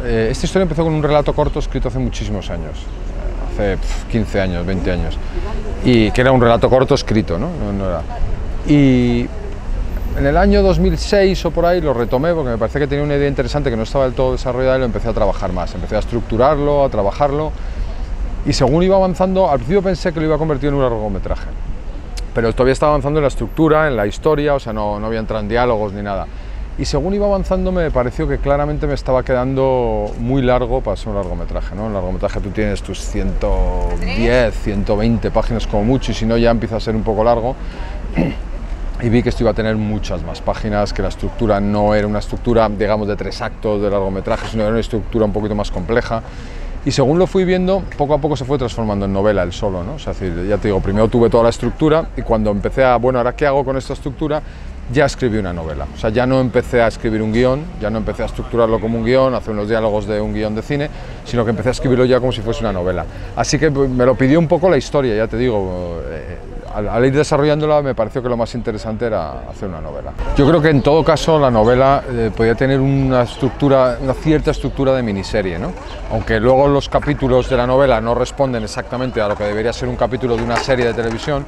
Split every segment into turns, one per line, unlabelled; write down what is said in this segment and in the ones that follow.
esta historia empezó con un relato corto escrito hace muchísimos años, hace 15 años, 20 años, y que era un relato corto escrito, ¿no? Y en el año 2006 o por ahí lo retomé porque me parecía que tenía una idea interesante que no estaba del todo desarrollada y lo empecé a trabajar más, empecé a estructurarlo, a trabajarlo, y según iba avanzando, al principio pensé que lo iba a convertir en un largometraje, pero todavía estaba avanzando en la estructura, en la historia, o sea, no había entrado en diálogos ni nada. Y según iba avanzando me pareció que claramente me estaba quedando muy largo para ser un largometraje, ¿no? En largometraje tú tienes tus 110, 120 páginas como mucho, y si no ya empieza a ser un poco largo. Y vi que esto iba a tener muchas más páginas, que la estructura no era una estructura, digamos, de 3 actos de largometraje, sino era una estructura un poquito más compleja. Y según lo fui viendo, poco a poco se fue transformando en novela el solo, ¿no? O sea, ya te digo, primero tuve toda la estructura y cuando empecé a, bueno, ¿ahora qué hago con esta estructura? Ya escribí una novela. O sea, ya no empecé a escribir un guión, ya no empecé a estructurarlo como un guión, hacer unos diálogos de un guión de cine, sino que empecé a escribirlo ya como si fuese una novela. Así que me lo pidió un poco la historia, ya te digo. Al ir desarrollándola me pareció que lo más interesante era hacer una novela. Yo creo que en todo caso la novela podía tener una cierta estructura de miniserie, ¿no? Aunque luego los capítulos de la novela no responden exactamente a lo que debería ser un capítulo de una serie de televisión,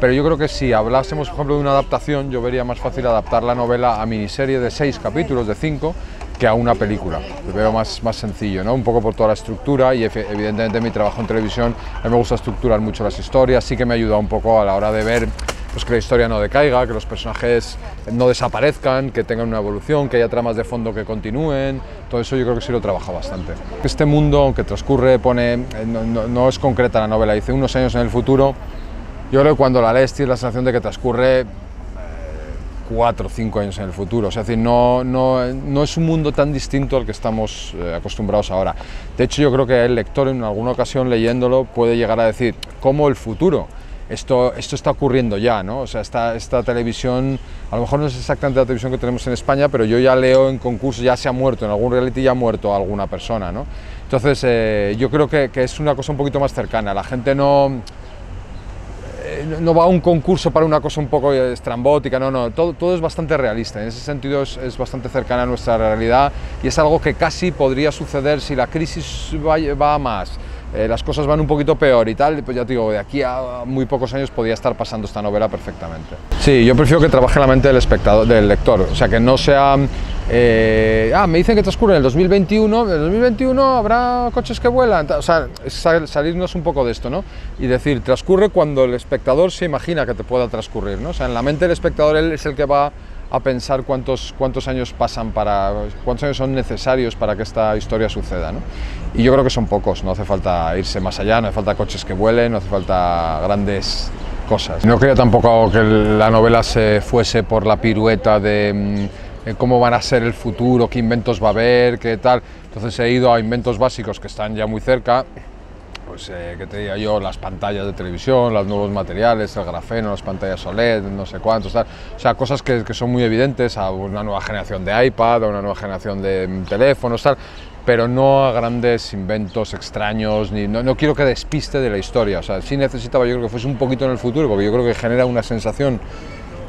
pero yo creo que si hablásemos, por ejemplo, de una adaptación, yo vería más fácil adaptar la novela a miniserie de 6 capítulos, de 5, que a una película. Lo veo más sencillo, ¿no? Un poco por toda la estructura y evidentemente mi trabajo en televisión, a mí me gusta estructurar mucho las historias, sí que me ayuda un poco a la hora de ver pues, que la historia no decaiga, que los personajes no desaparezcan, que tengan una evolución, que haya tramas de fondo que continúen, todo eso yo creo que sí lo trabaja bastante. Este mundo, aunque transcurre, no es concreta la novela, dice unos años en el futuro, yo creo que cuando la lees tienes la sensación de que transcurre 4 o 5 años en el futuro, o sea, es decir, no es un mundo tan distinto al que estamos acostumbrados ahora. De hecho, yo creo que el lector en alguna ocasión leyéndolo puede llegar a decir, ¿cómo el futuro? Esto está ocurriendo ya, ¿no? O sea, esta televisión, a lo mejor no es exactamente la televisión que tenemos en España, pero yo ya leo en concursos, ya se ha muerto, en algún reality ya ha muerto alguna persona, ¿no? Entonces, yo creo que es una cosa un poquito más cercana, la gente no va a un concurso para una cosa un poco estrambótica, todo es bastante realista, en ese sentido es bastante cercana a nuestra realidad y es algo que casi podría suceder si la crisis va a más, las cosas van un poquito peor y tal, pues ya te digo, de aquí a muy pocos años podría estar pasando esta novela perfectamente. Sí, yo prefiero que trabaje la mente del lector, o sea, que no sea, me dicen que transcurre en el 2021, en el 2021 habrá coches que vuelan, o sea, salirnos un poco de esto, ¿no? Y decir, transcurre cuando el espectador se imagina que te pueda transcurrir, ¿no? O sea, en la mente del espectador él es el que va a pensar cuántos años cuántos años son necesarios para que esta historia suceda, ¿no? Y yo creo que son pocos, no hace falta irse más allá, no hace falta coches que vuelen, no hace falta grandes cosas. No creo tampoco que la novela se fuese por la pirueta de cómo van a ser el futuro, qué inventos va a haber, qué tal. Entonces he ido a inventos básicos que están ya muy cerca, pues qué te diga yo, las pantallas de televisión, los nuevos materiales, el grafeno, las pantallas OLED, no sé cuántos, tal. O sea, cosas que son muy evidentes a una nueva generación de iPad, a una nueva generación de teléfonos, tal, pero no a grandes inventos extraños, no quiero que despiste de la historia. O sea, sí necesitaba, yo creo que fuese un poquito en el futuro, porque yo creo que genera una sensación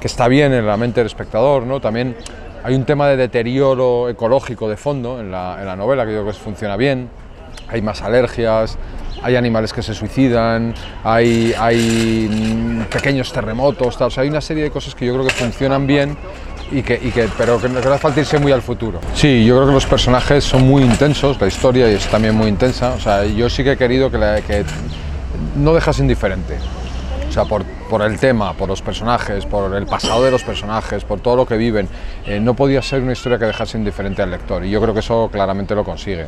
que está bien en la mente del espectador, ¿no? También hay un tema de deterioro ecológico de fondo en la novela, que yo creo que funciona bien, hay más alergias, hay animales que se suicidan, hay pequeños terremotos, tal. O sea, hay una serie de cosas que yo creo que funcionan bien pero que no hace falta irse muy al futuro. Sí, yo creo que los personajes son muy intensos, la historia es también muy intensa, o sea, yo sí que he querido que no dejas indiferente. O sea, por el tema, por los personajes, por el pasado de los personajes, por todo lo que viven, no podía ser una historia que dejase indiferente al lector y yo creo que eso claramente lo consigue,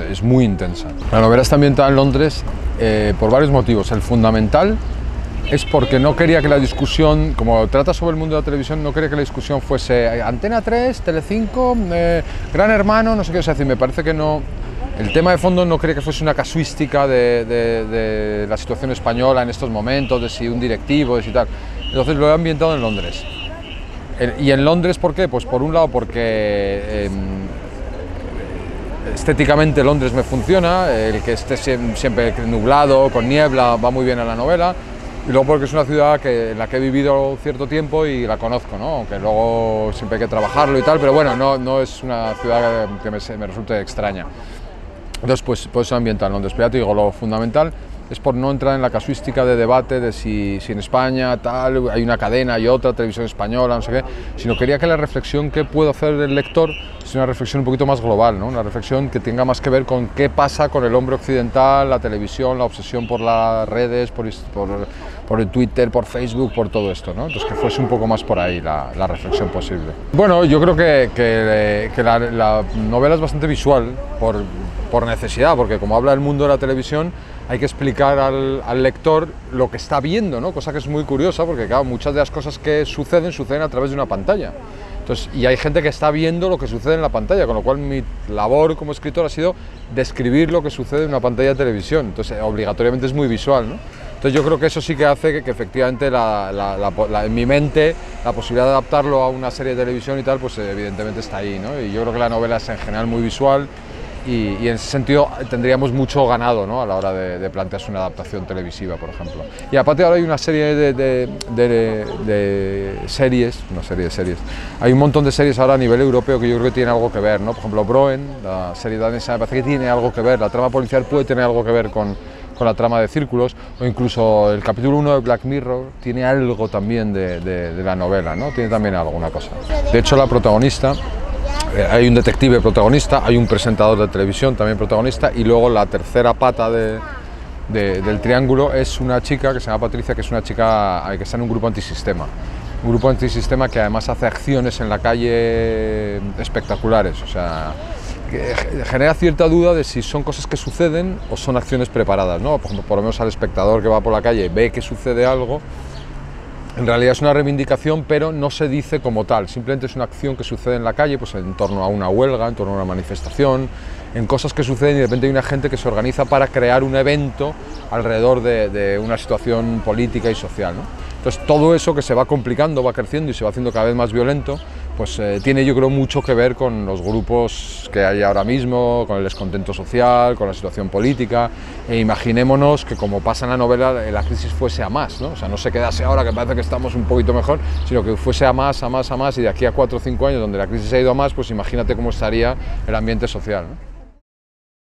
es muy intensa. La novela está ambientada en Londres por varios motivos. El fundamental es porque no quería que la discusión, como trata sobre el mundo de la televisión, no quería que la discusión fuese Antena 3, Telecinco, Gran Hermano, no sé qué, o sea, me parece que no. El tema de fondo no quería que fuese una casuística de la situación española en estos momentos, de si un directivo, de si tal. Entonces lo he ambientado en Londres. ¿Y en Londres por qué? Pues por un lado porque estéticamente Londres me funciona, el que esté siempre nublado, con niebla, va muy bien a la novela. Y luego porque es una ciudad en la que he vivido cierto tiempo y la conozco, ¿no? Aunque luego siempre hay que trabajarlo y tal, pero bueno, no es una ciudad que me resulte extraña. Entonces, pues eso ambiental, ¿no? Entonces, ya te digo, lo fundamental es por no entrar en la casuística de debate de si en España tal, hay una cadena y otra, televisión española, no sé qué, sino quería que la reflexión que puedo hacer del lector es una reflexión un poquito más global, ¿no? Una reflexión que tenga más que ver con qué pasa con el hombre occidental, la televisión, la obsesión por las redes, por el Twitter, por Facebook, por todo esto, ¿no? Entonces que fuese un poco más por ahí la reflexión posible. Bueno, yo creo que la novela es bastante visual por necesidad, porque como habla del mundo de la televisión, hay que explicar al lector lo que está viendo, ¿no? Cosa que es muy curiosa, porque claro, muchas de las cosas que suceden a través de una pantalla. Entonces, y hay gente que está viendo lo que sucede en la pantalla, con lo cual mi labor como escritor ha sido describir lo que sucede en una pantalla de televisión. Entonces, obligatoriamente es muy visual, ¿no? Entonces yo creo que eso sí que hace que efectivamente en mi mente la posibilidad de adaptarlo a una serie de televisión y tal, pues evidentemente está ahí, ¿no? Y yo creo que la novela es en general muy visual. Y en ese sentido tendríamos mucho ganado, ¿no? A la hora de plantearse una adaptación televisiva, por ejemplo. Y aparte ahora hay una serie de series, hay un montón de series ahora a nivel europeo que yo creo que tienen algo que ver, ¿no? Por ejemplo, Broen, la serie danesa, me parece que tiene algo que ver, la trama policial puede tener algo que ver con la trama de Círculos, o incluso el capítulo 1 de Black Mirror tiene algo también de la novela, ¿no? Tiene también alguna cosa. De hecho, la protagonista, hay un detective protagonista, hay un presentador de televisión también protagonista, y luego la tercera pata del triángulo es una chica que se llama Patricia, que es una chica que está en un grupo antisistema. Un grupo antisistema que además hace acciones en la calle espectaculares, o sea, que genera cierta duda de si son cosas que suceden o son acciones preparadas, ¿no? Por ejemplo, por lo menos al espectador que va por la calle ve que sucede algo, en realidad es una reivindicación, pero no se dice como tal, simplemente es una acción que sucede en la calle, pues en torno a una huelga, en torno a una manifestación, en cosas que suceden y de repente hay una gente que se organiza para crear un evento alrededor de una situación política y social, ¿no? Entonces todo eso que se va complicando, va creciendo y se va haciendo cada vez más violento, pues tiene yo creo mucho que ver con los grupos que hay ahora mismo, con el descontento social, con la situación política, e imaginémonos que como pasa en la novela la crisis fuese a más, ¿no? O sea, no se quedase ahora que parece que estamos un poquito mejor, sino que fuese a más, y de aquí a 4 o 5 años donde la crisis ha ido a más, pues imagínate cómo estaría el ambiente social, ¿no?